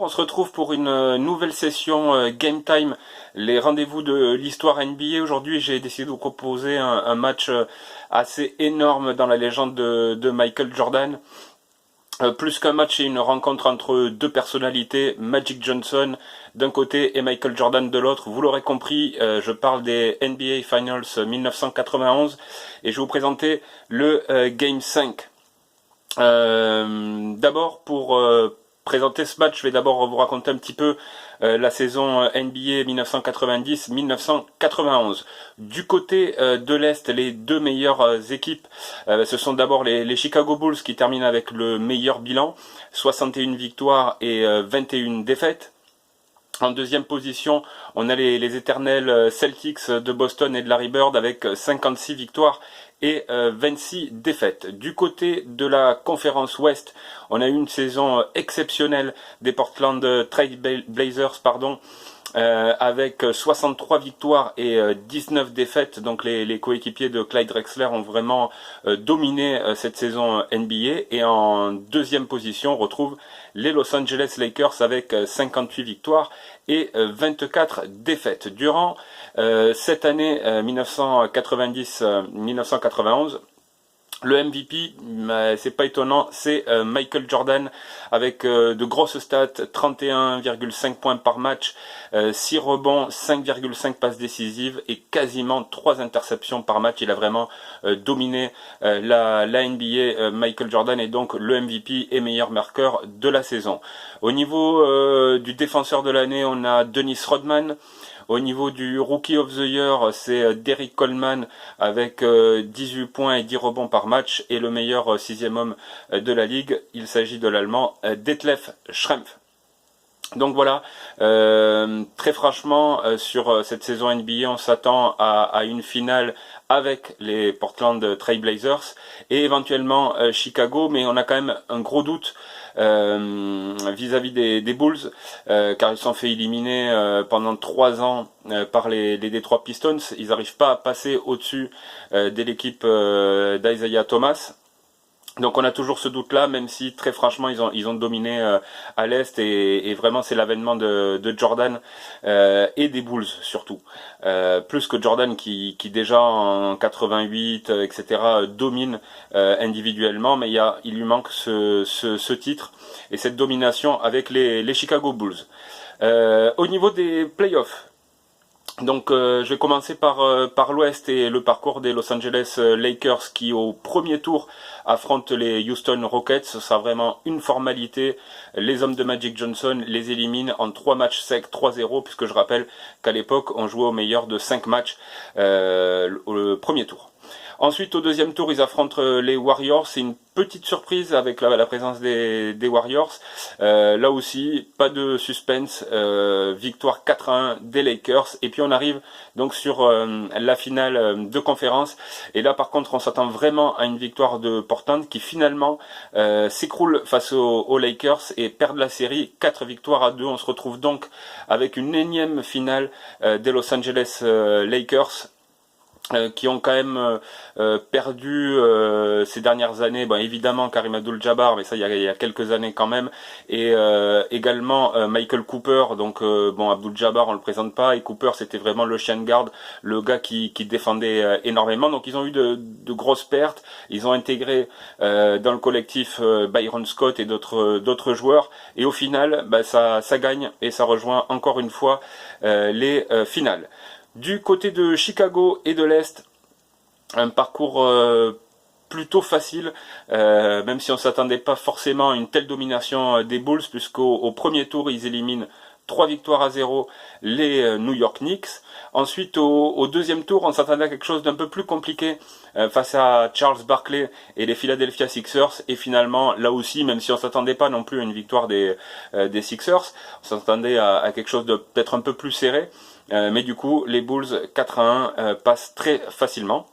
on se retrouve pour une nouvelle session Game Time, les rendez-vous de l'histoire NBA. Aujourd'hui, j'ai décidé de vous proposer un match assez énorme dans la légende de Michael Jordan. Plus qu'un match, c'est une rencontre entre deux personnalités, Magic Johnson d'un côté et Michael Jordan de l'autre. Vous l'aurez compris, je parle des NBA Finals 1991 et je vais vous présenter le Game 5. D'abord, pour présenter ce match, je vais d'abord vous raconter un petit peu la saison NBA 1990-1991. Du côté de l'Est, les deux meilleures équipes, ce sont d'abord les Chicago Bulls qui terminent avec le meilleur bilan, 61 victoires et 21 défaites. En deuxième position, on a les éternels Celtics de Boston et de Larry Bird avec 56 victoires et 26 défaites. Du côté de la conférence Ouest, on a eu une saison exceptionnelle des Portland Trail Blazers, avec 63 victoires et 19 défaites. Donc les coéquipiers de Clyde Drexler ont vraiment dominé cette saison NBA. Et en deuxième position, on retrouve les Los Angeles Lakers avec 58 victoires et 24 défaites. Durant cette année 1990-1991, le MVP, c'est pas étonnant, c'est Michael Jordan avec de grosses stats, 31,5 points par match, 6 rebonds, 5,5 passes décisives et quasiment 3 interceptions par match. Il a vraiment dominé la NBA. Michael Jordan est donc le MVP et meilleur marqueur de la saison. Au niveau du défenseur de l'année, on a Dennis Rodman. Au niveau du Rookie of the Year, c'est Derrick Coleman avec 18 points et 10 rebonds par match. Et le meilleur sixième homme de la ligue, il s'agit de l'Allemand Detlef Schrempf. Donc voilà, très franchement, sur cette saison NBA, on s'attend à une finale avec les Portland Trail Blazers et éventuellement Chicago, mais on a quand même un gros doute vis-à-vis des Bulls, car ils sont fait éliminer pendant 3 ans par les Detroit Pistons. Ils n'arrivent pas à passer au-dessus de l'équipe d'Isaiah Thomas. Donc on a toujours ce doute-là, même si très franchement ils ont dominé à l'Est et vraiment c'est l'avènement de Jordan et des Bulls surtout. Plus que Jordan qui déjà en 88, etc. domine individuellement, mais il lui manque ce titre et cette domination avec les Chicago Bulls. Au niveau des playoffs, donc je vais commencer par l'Ouest et le parcours des Los Angeles Lakers qui au premier tour affrontent les Houston Rockets. Ce sera vraiment une formalité. Les hommes de Magic Johnson les éliminent en 3 matchs secs, 3-0, puisque je rappelle qu'à l'époque on jouait au meilleur de 5 matchs au premier tour. Ensuite, au deuxième tour, ils affrontent les Warriors. C'est une petite surprise avec la présence des Warriors. Là aussi, pas de suspense. Victoire 4-1 des Lakers. Et puis on arrive donc sur la finale de conférence. Et là, par contre, on s'attend vraiment à une victoire de Portland qui finalement s'écroule face aux Lakers et perd la série 4 victoires à 2. On se retrouve donc avec une énième finale des Los Angeles Lakers. Qui ont quand même perdu ces dernières années, bon, évidemment Kareem Abdul-Jabbar, mais ça il y a quelques années quand même, et également Michael Cooper. Donc bon, Abdul-Jabbar on le présente pas, et Cooper c'était vraiment le chien de garde, le gars qui défendait énormément. Donc ils ont eu de grosses pertes. Ils ont intégré dans le collectif Byron Scott et d'autres joueurs, et au final ça gagne et ça rejoint encore une fois les finales. Du côté de Chicago et de l'Est, un parcours plutôt facile, même si on ne s'attendait pas forcément à une telle domination des Bulls, puisqu'au premier tour, ils éliminent 3 victoires à 0 les New York Knicks. Ensuite, au deuxième tour, on s'attendait à quelque chose d'un peu plus compliqué face à Charles Barkley et les Philadelphia Sixers. Et finalement, là aussi, même si on ne s'attendait pas non plus à une victoire des Sixers, on s'attendait à quelque chose de peut-être un peu plus serré. Mais du coup, les Bulls 4-1 passent très facilement.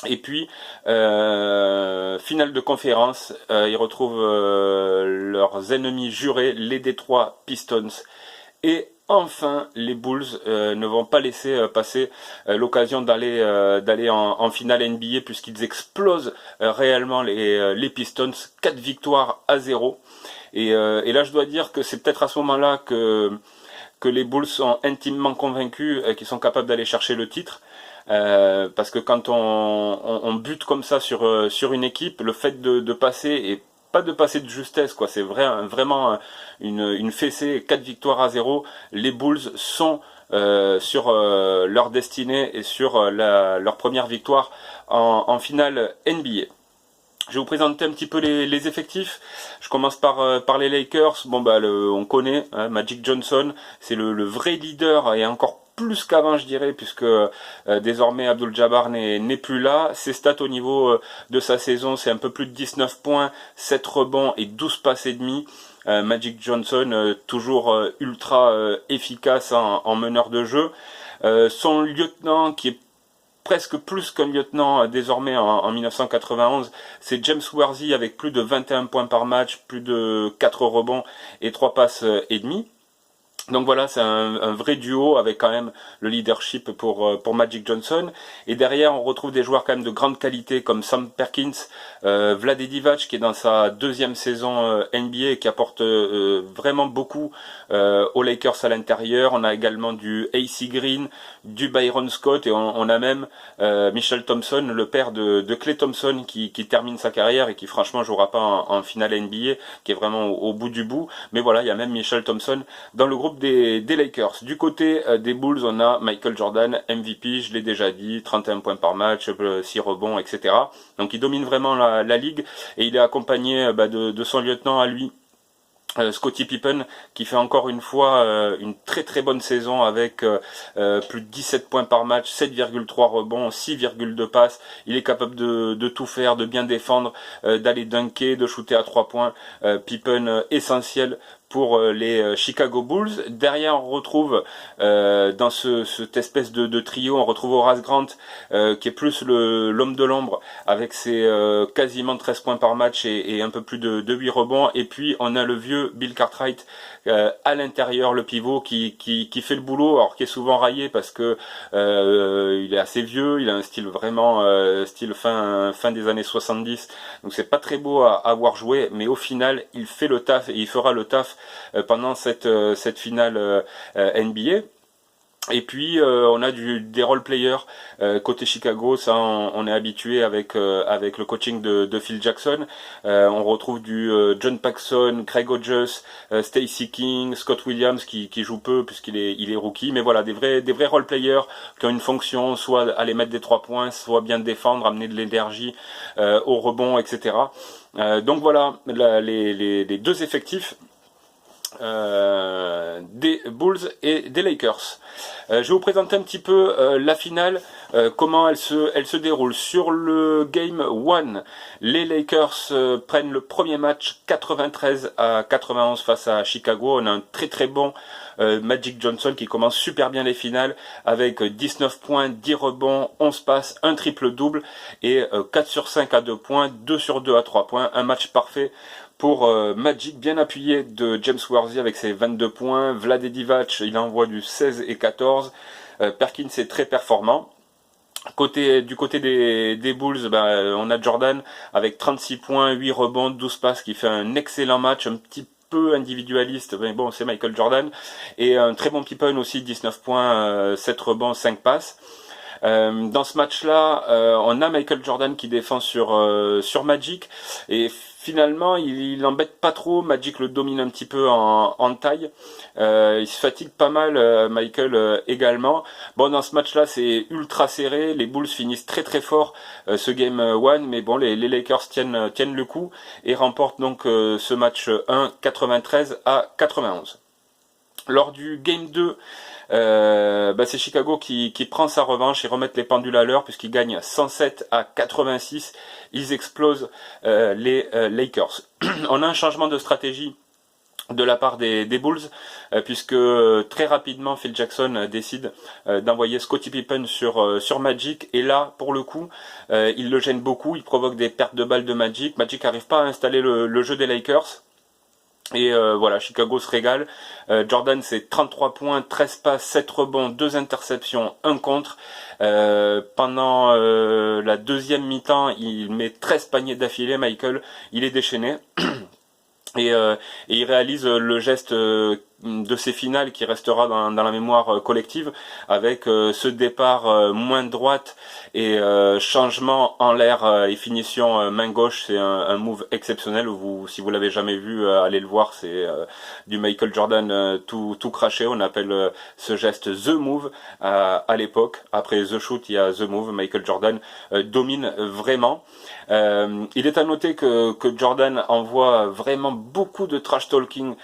Et puis, finale de conférence, ils retrouvent leurs ennemis jurés, les Detroit Pistons. Et enfin, les Bulls ne vont pas laisser passer l'occasion d'aller en finale NBA, puisqu'ils explosent réellement les Pistons, 4 victoires à 0. Et là je dois dire que c'est peut-être à ce moment-là que les Bulls sont intimement convaincus qu'ils sont capables d'aller chercher le titre. Parce que quand on bute comme ça sur une équipe, le fait de passer, et pas de passer de justesse, quoi, c'est vraiment une fessée, 4 victoires à 0, les Bulls sont sur leur destinée et sur leur première victoire en finale NBA. Je vais vous présenter un petit peu les effectifs. Je commence par les Lakers. Bon bah on connaît hein, Magic Johnson, c'est le vrai leader et encore plus qu'avant je dirais, puisque désormais Abdul-Jabbar n'est plus là. Ses stats au niveau de sa saison, c'est un peu plus de 19 points, 7 rebonds et 12 passes et demi. Magic Johnson toujours ultra efficace en meneur de jeu. Son lieutenant qui est presque plus qu'un lieutenant désormais en 1991, c'est James Worthy avec plus de 21 points par match, plus de 4 rebonds et 3 passes et demi. Donc voilà, c'est un vrai duo avec quand même le leadership pour Magic Johnson. Et derrière, on retrouve des joueurs quand même de grande qualité comme Sam Perkins, Vlade Divac qui est dans sa deuxième saison NBA et qui apporte vraiment beaucoup aux Lakers à l'intérieur. On a également du AC Green, du Byron Scott et on a même Mitchell Thompson, le père de Klay Thompson qui termine sa carrière et qui franchement jouera pas en finale NBA, qui est vraiment au bout du bout. Mais voilà, il y a même Mitchell Thompson dans le groupe des Lakers. Du côté des Bulls, on a Michael Jordan, MVP, je l'ai déjà dit, 31 points par match, 6 rebonds, etc. Donc il domine vraiment la ligue et il est accompagné de son lieutenant à lui, Scottie Pippen, qui fait encore une fois une très très bonne saison avec plus de 17 points par match, 7,3 rebonds, 6,2 passes. Il est capable de tout faire, de bien défendre, d'aller dunker, de shooter à 3 points. Pippen essentiel pour les Chicago Bulls. Derrière, on retrouve dans cette espèce de trio, on retrouve Horace Grant qui est plus l'homme de l'ombre avec ses quasiment 13 points par match et un peu plus de 8 rebonds. Et puis on a le vieux Bill Cartwright à l'intérieur, le pivot qui fait le boulot, alors qui est souvent raillé parce que il est assez vieux, il a un style vraiment style fin des années 70, donc c'est pas très beau à voir jouer, mais au final il fait le taf et il fera le taf pendant cette finale NBA. Et puis on a des role players côté Chicago, ça on est habitué avec le coaching de Phil Jackson. On retrouve du John Paxson, Craig Hodges, Stacey King, Scott Williams qui joue peu puisqu'il est rookie, mais voilà des vrais role players qui ont une fonction, soit aller mettre des 3 points, soit bien défendre, amener de l'énergie au rebond, etc. Donc voilà les deux effectifs des Bulls et des Lakers. Je vais vous présenter un petit peu la finale, comment elle se déroule. Sur le Game 1, les Lakers prennent le premier match 93-91 face à Chicago. On a un très très bon Magic Johnson qui commence super bien les finales avec 19 points, 10 rebonds, 11 passes, un triple-double et 4 sur 5 à 2 points, 2 sur 2 à 3 points. Un match parfait pour Magic, bien appuyé de James Worthy avec ses 22 points. Vlade Divac, il envoie du 16 et 14. Perkins est très performant. Du côté des Bulls, on a Jordan avec 36 points, 8 rebonds, 12 passes, qui fait un excellent match, un petit peu individualiste, mais bon, c'est Michael Jordan. Et un très bon Pippen aussi, 19 points, 7 rebonds, 5 passes. Dans ce match-là, on a Michael Jordan qui défend sur Magic et finalement il embête pas trop. Magic le domine un petit peu en taille. Il se fatigue pas mal, Michael également. Bon, dans ce match-là, c'est ultra serré. Les Bulls finissent très très fort ce game 1, mais bon, les Lakers tiennent le coup et remportent donc ce match 1, 93-91. Lors du game 2, c'est Chicago qui prend sa revanche et remettent les pendules à l'heure puisqu'ils gagnent 107-86. Ils explosent les Lakers. On a un changement de stratégie de la part des Bulls, puisque très rapidement Phil Jackson décide d'envoyer Scottie Pippen sur Magic, et là pour le coup il le gêne beaucoup, il provoque des pertes de balles de Magic. Magic n'arrive pas à installer le jeu des Lakers. Et voilà, Chicago se régale. Jordan, c'est 33 points, 13 passes, 7 rebonds, 2 interceptions, 1 contre. Pendant la deuxième mi-temps, il met 13 paniers d'affilée. Michael, il est déchaîné. Et, il réalise le geste de ces finales qui restera dans la mémoire collective, avec ce départ moins de droite et changement en l'air et finition main gauche. C'est un move exceptionnel. Si vous l'avez jamais vu, allez le voir. C'est du Michael Jordan tout craché. On appelle ce geste The Move à l'époque. Après The Shoot, il y a The Move. Michael Jordan domine vraiment. Il est à noter que Jordan envoie vraiment beaucoup de trash talking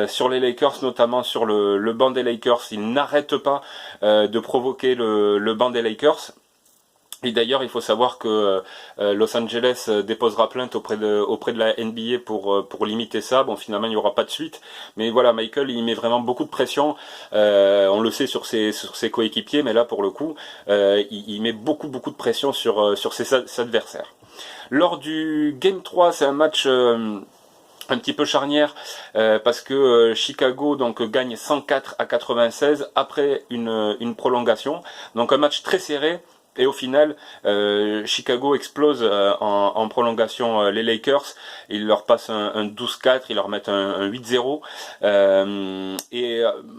sur les Lakers, notamment sur le banc des Lakers. Il n'arrête pas de provoquer le banc des Lakers. Et d'ailleurs, il faut savoir que Los Angeles déposera plainte auprès de la NBA pour limiter ça. Bon, finalement, il n'y aura pas de suite. Mais voilà, Michael, il met vraiment beaucoup de pression. On le sait sur ses coéquipiers, mais là, pour le coup, il met beaucoup de pression sur ses adversaires. Lors du Game 3, c'est un match un petit peu charnière parce que Chicago donc gagne 104-96 après une prolongation. Donc un match très serré. Et au final, Chicago explose en prolongation les Lakers. Ils leur passent un 12-4, ils leur mettent un 8-0.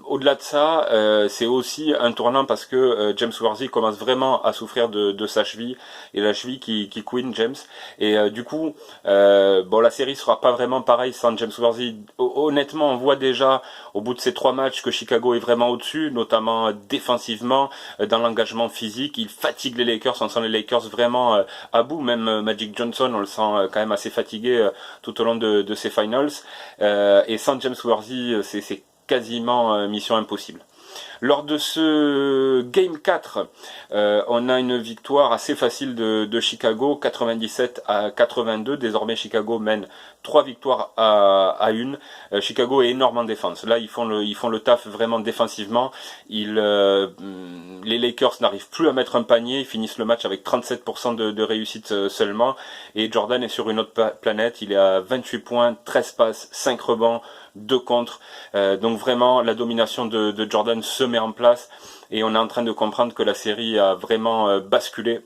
Au-delà de ça, c'est aussi un tournant parce que James Worthy commence vraiment à souffrir de sa cheville, et la cheville qui couine James. Et du coup, bon, la série sera pas vraiment pareille sans James Worthy. Honnêtement, on voit déjà au bout de ces 3 matchs que Chicago est vraiment au-dessus, notamment défensivement, dans l'engagement physique. Il fatigue les Lakers, on sent les Lakers vraiment à bout. Même Magic Johnson, on le sent quand même assez fatigué tout au long de ces finals. Et sans James Worthy, c'est quasiment mission impossible. Lors de ce Game 4, on a une victoire assez facile de Chicago, 97-82. Désormais, Chicago mène 3 victoires à 1. Chicago est énorme en défense. Là, ils font le taf vraiment défensivement. Les Lakers n'arrivent plus à mettre un panier. Ils finissent le match avec 37% de réussite seulement. Et Jordan est sur une autre planète. Il est à 28 points, 13 passes, 5 rebonds, 2 contres. Donc vraiment, la domination de Jordan se met en place. Et on est en train de comprendre que la série a vraiment basculé.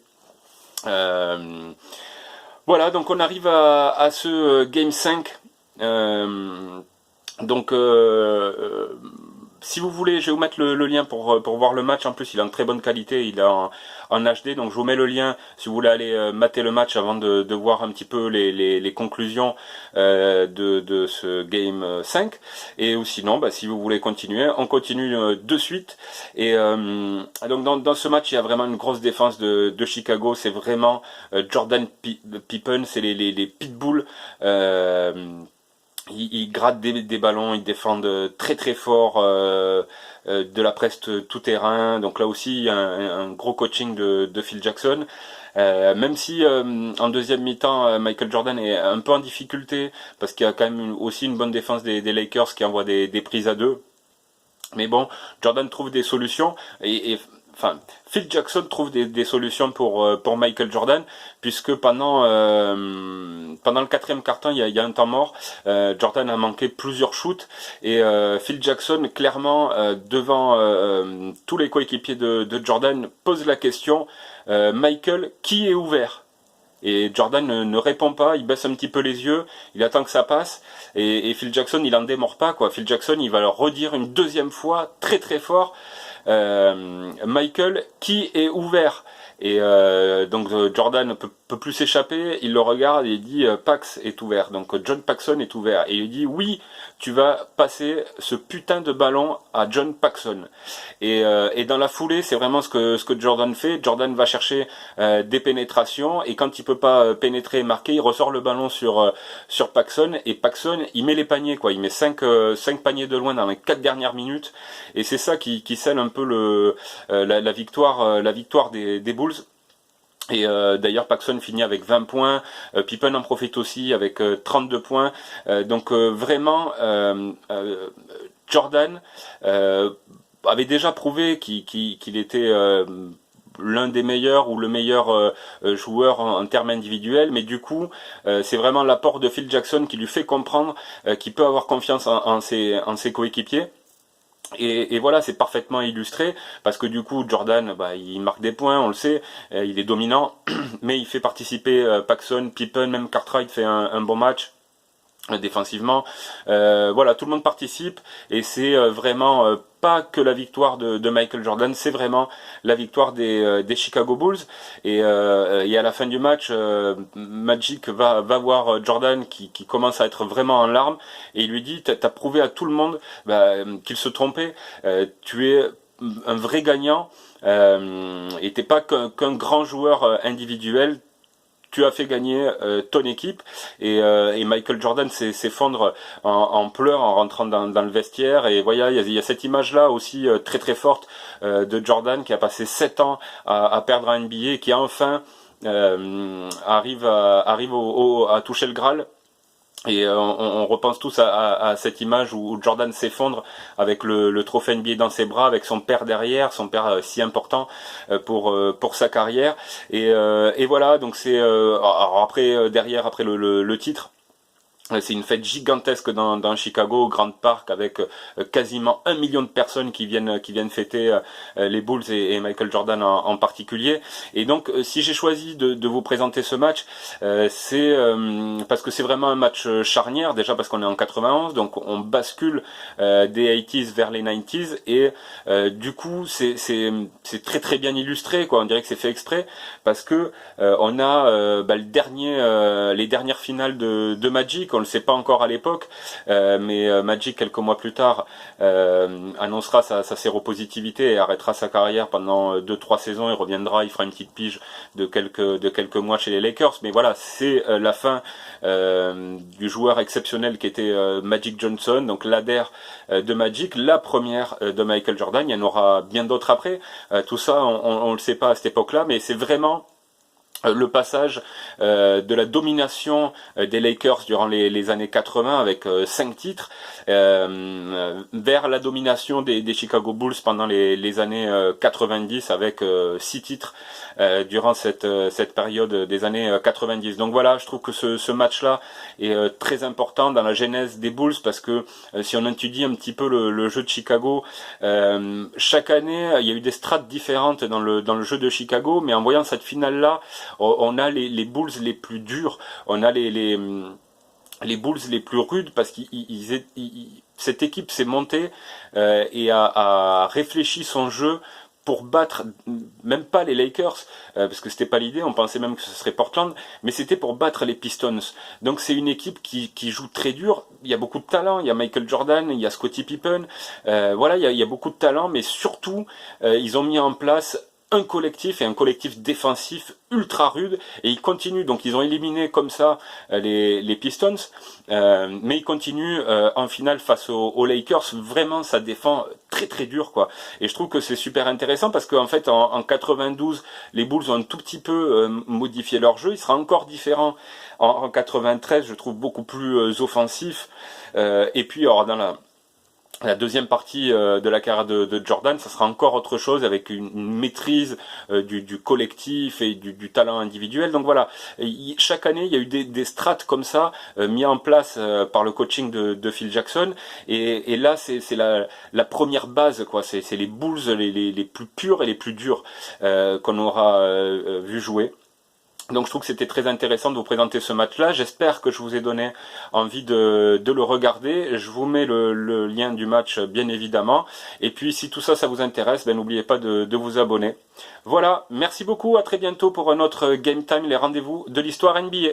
Voilà, donc on arrive à ce Game 5. Si vous voulez, je vais vous mettre le lien pour voir le match. En plus, il est en très bonne qualité, il est en HD. Donc je vous mets le lien si vous voulez aller mater le match avant de voir un petit peu les conclusions de ce Game 5. Et ou sinon, si vous voulez continuer, on continue de suite. Et donc dans ce match, il y a vraiment une grosse défense de Chicago. C'est vraiment Jordan Pippen, c'est les pitbulls. Ils grattent des ballons, ils défendent très fort, de la presse tout terrain. Donc là aussi, il y a un gros coaching de Phil Jackson. Même si en deuxième mi-temps, Michael Jordan est un peu en difficulté, parce qu'il y a quand même aussi une bonne défense des Lakers qui envoie des prises à 2. Mais bon, Jordan trouve des solutions, enfin, Phil Jackson trouve des solutions pour Michael Jordan, puisque pendant le 4e quart-temps, il y a un temps mort, Jordan a manqué plusieurs shoots, et Phil Jackson, clairement, devant tous les coéquipiers de Jordan, pose la question, Michael, qui est ouvert? Et Jordan ne répond pas, il baisse un petit peu les yeux, il attend que ça passe, et Phil Jackson, il en démord pas, quoi. Phil Jackson, il va leur redire une deuxième fois, très fort, Michael, qui est ouvert? Et donc Jordan ne peut plus s'échapper, il le regarde et il dit Pax est ouvert, donc John Paxson est ouvert. Et il dit oui, tu vas passer ce putain de ballon à John Paxson. Et dans la foulée, c'est vraiment ce que Jordan fait. Jordan va chercher des pénétrations, et quand il peut pas pénétrer et marquer, il ressort le ballon sur Paxson, et Paxson il met les paniers, quoi. Il met 5 paniers de loin dans les 4 dernières minutes, et c'est ça qui scelle un peu la victoire des Bulls. Et d'ailleurs Paxson finit avec 20 points, Pippen en profite aussi avec 32 points. Donc vraiment Jordan avait déjà prouvé qu'il était l'un des meilleurs ou le meilleur joueur en termes individuels, mais du coup c'est vraiment l'apport de Phil Jackson qui lui fait comprendre qu'il peut avoir confiance en ses coéquipiers. Et voilà, c'est parfaitement illustré, parce que du coup Jordan, il marque des points, on le sait, il est dominant, mais il fait participer Paxson, Pippen, même Cartwright fait un bon match. défensivement. Voilà, tout le monde participe et c'est vraiment pas que la victoire de Michael Jordan, c'est vraiment la victoire des Chicago Bulls. Et à la fin du match, Magic va voir Jordan qui commence à être vraiment en larmes et il lui dit t'as prouvé à tout le monde qu'il se trompait, tu es un vrai gagnant et t'es pas qu'un grand joueur individuel, tu as fait gagner ton équipe. Et Michael Jordan s'effondre en pleurs en rentrant dans le vestiaire. Et voilà, il y a cette image là aussi très très forte de Jordan qui a passé 7 ans à perdre en NBA et qui enfin arrive à toucher le Graal. Et on repense tous à cette image où Jordan s'effondre avec le trophée NBA dans ses bras, avec son père derrière, son père si important pour sa carrière. Et voilà, donc c'est après derrière après le titre. C'est une fête gigantesque dans Chicago, au Grand Park, avec quasiment 1 million de personnes qui viennent fêter les Bulls et Michael Jordan en particulier. Et donc, si j'ai choisi de vous présenter ce match, c'est parce que c'est vraiment un match charnière, déjà parce qu'on est en 91, donc on bascule des 80s vers les 90s, et du coup, c'est très très bien illustré, quoi. On dirait que c'est fait exprès, parce que on a les dernières finales de Magic. On le sait pas encore à l'époque, mais Magic quelques mois plus tard annoncera sa séropositivité et arrêtera sa carrière pendant 2-3 saisons. Il reviendra, il fera une petite pige de quelques mois chez les Lakers. Mais voilà, c'est la fin du joueur exceptionnel qui était Magic Johnson, donc l'ADER de Magic, la première de Michael Jordan. Il y en aura bien d'autres après. Tout ça, on le sait pas à cette époque-là, mais c'est vraiment le passage de la domination des Lakers durant les années 80 avec 5 titres vers la domination des Chicago Bulls pendant les années 90 avec 6 titres durant cette période des années 90. Donc voilà, je trouve que ce match-là est très important dans la genèse des Bulls parce que si on étudie un petit peu le jeu de Chicago, chaque année il y a eu des strates différentes dans le jeu de Chicago, mais en voyant cette finale-là, on a les Bulls les plus durs, on a les Bulls les plus rudes parce cette équipe s'est montée et a réfléchi son jeu pour battre même pas les Lakers, parce que c'était pas l'idée, on pensait même que ce serait Portland, mais c'était pour battre les Pistons. Donc c'est une équipe qui joue très dur, il y a beaucoup de talent, il y a Michael Jordan, il y a Scottie Pippen, voilà, il y a beaucoup de talent, mais surtout ils ont mis en place un collectif et un collectif défensif ultra rude et ils continuent, donc ils ont éliminé comme ça les Pistons, mais ils continuent en finale face aux Lakers. Vraiment ça défend très très dur quoi, et je trouve que c'est super intéressant parce qu'en fait en 92 les Bulls ont un tout petit peu modifié leur jeu, il sera encore différent en 93, je trouve beaucoup plus offensif, et puis alors dans la deuxième partie de la carrière de Jordan, ça sera encore autre chose avec une maîtrise du collectif et du talent individuel. Donc voilà, chaque année il y a eu des strates comme ça mis en place par le coaching de Phil Jackson. Et là c'est la première base quoi. C'est les Bulls les plus purs et les plus durs qu'on aura vu jouer. Donc je trouve que c'était très intéressant de vous présenter ce match-là. J'espère que je vous ai donné envie de le regarder. Je vous mets le lien du match bien évidemment. Et puis si tout ça, ça vous intéresse, n'oubliez pas de vous abonner. Voilà, merci beaucoup, à très bientôt pour un autre Game Time, les rendez-vous de l'histoire NBA.